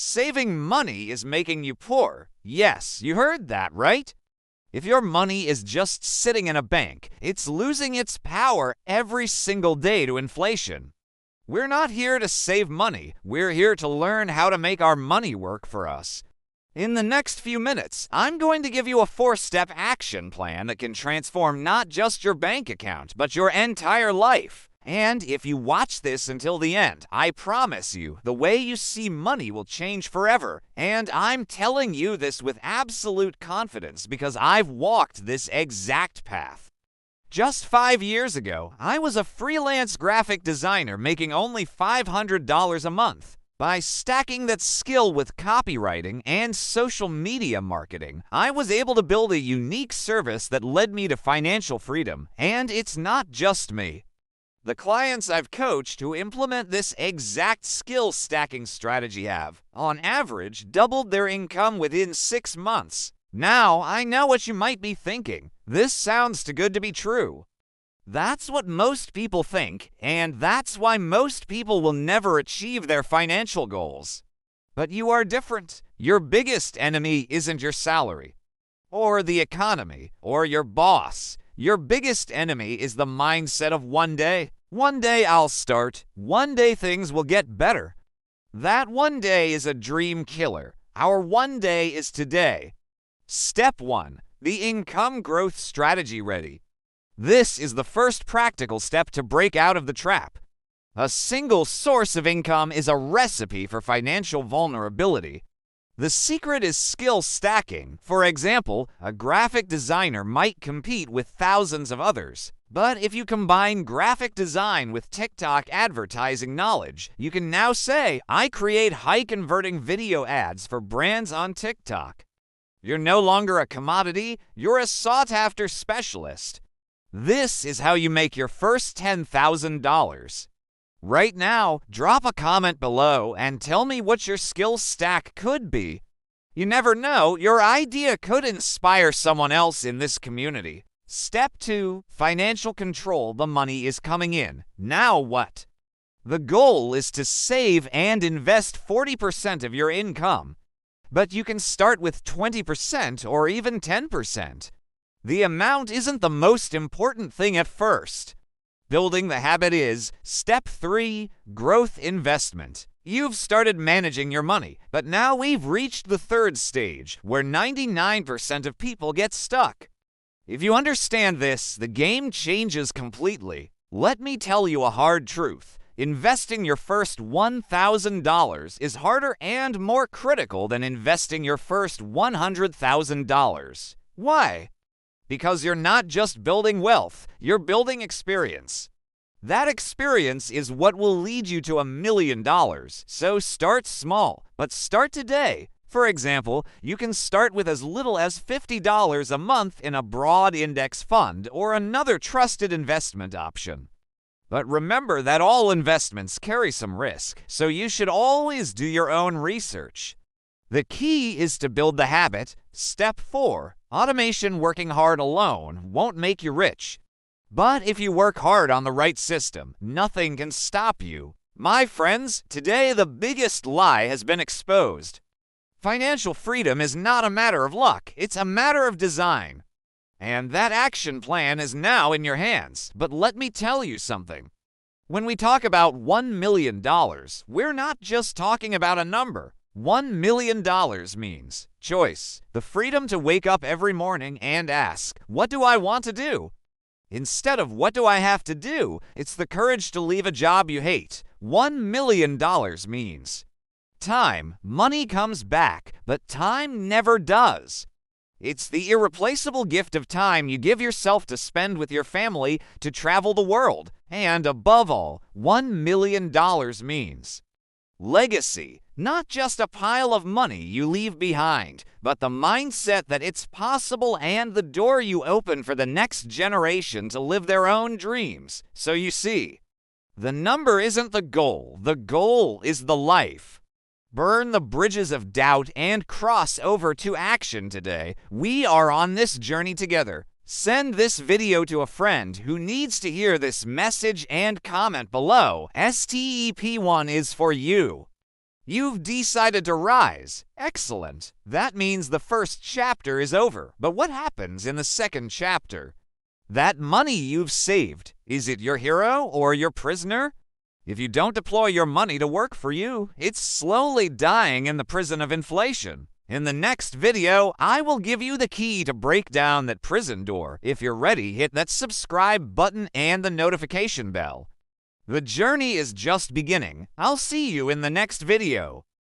Saving money is making you poor. Yes, you heard that, right? If your money is just sitting in a bank, it's losing its power every single day to inflation. We're not here to save money. We're here to learn how to make our money work for us. In the next few minutes, I'm going to give you a 4-step action plan that can transform not just your bank account, but your entire life. And if you watch this until the end, I promise you, the way you see money will change forever. And I'm telling you this with absolute confidence because I've walked this exact path. Just 5 years ago, I was a freelance graphic designer making only $500 a month. By stacking that skill with copywriting and social media marketing, I was able to build a unique service that led me to financial freedom. And it's not just me. The clients I've coached who implement this exact skill stacking strategy have, on average, doubled their income within 6 months. Now, I know what you might be thinking. This sounds too good to be true. That's what most people think, and that's why most people will never achieve their financial goals. But you are different. Your biggest enemy isn't your salary, or the economy, or your boss. Your biggest enemy is the mindset of one day. One day I'll start. One day things will get better. That one day is a dream killer. Our one day is today. Step 1. The income growth strategy ready. This is the first practical step to break out of the trap. A single source of income is a recipe for financial vulnerability. The secret is skill stacking. For example, a graphic designer might compete with thousands of others. But if you combine graphic design with TikTok advertising knowledge, you can now say, I create high-converting video ads for brands on TikTok. You're no longer a commodity, you're a sought-after specialist. This is how you make your first $10,000. Right now, drop a comment below and tell me what your skill stack could be. You never know, your idea could inspire someone else in this community. Step 2. Financial control. The money is coming in. Now what? The goal is to save and invest 40% of your income. But you can start with 20% or even 10%. The amount isn't the most important thing at first. Building the habit is. Step 3. Growth investment. You've started managing your money, but now we've reached the third stage, where 99% of people get stuck. If you understand this, the game changes completely. Let me tell you a hard truth. Investing your first $1,000 is harder and more critical than investing your first $100,000. Why? Because you're not just building wealth, you're building experience. That experience is what will lead you to $1 million. So start small, but start today. For example, you can start with as little as $50 a month in a broad index fund or another trusted investment option. But remember that all investments carry some risk, so you should always do your own research. The key is to build the habit. Step 4. Automation. Working hard alone won't make you rich. But if you work hard on the right system, nothing can stop you. My friends, today the biggest lie has been exposed. Financial freedom is not a matter of luck, it's a matter of design. And that action plan is now in your hands. But let me tell you something. When we talk about $1 million, we're not just talking about a number. $1 million means choice, the freedom to wake up every morning and ask, what do I want to do? Instead of what do I have to do, it's the courage to leave a job you hate. $1 million means time. Money comes back, but time never does. It's the irreplaceable gift of time you give yourself to spend with your family, to travel the world. And above all, $1 million means legacy. Not just a pile of money you leave behind, but the mindset that it's possible and the door you open for the next generation to live their own dreams. So you see, the number isn't the goal is the life. Burn the bridges of doubt and cross over to action today. We are on this journey together. Send this video to a friend who needs to hear this message and comment below. STEP1 is for you. You've decided to rise. Excellent. That means the first chapter is over. But what happens in the second chapter? That money you've saved, is it your hero or your prisoner? If you don't deploy your money to work for you, it's slowly dying in the prison of inflation. In the next video, I will give you the key to break down that prison door. If you're ready, hit that subscribe button and the notification bell. The journey is just beginning. I'll see you in the next video.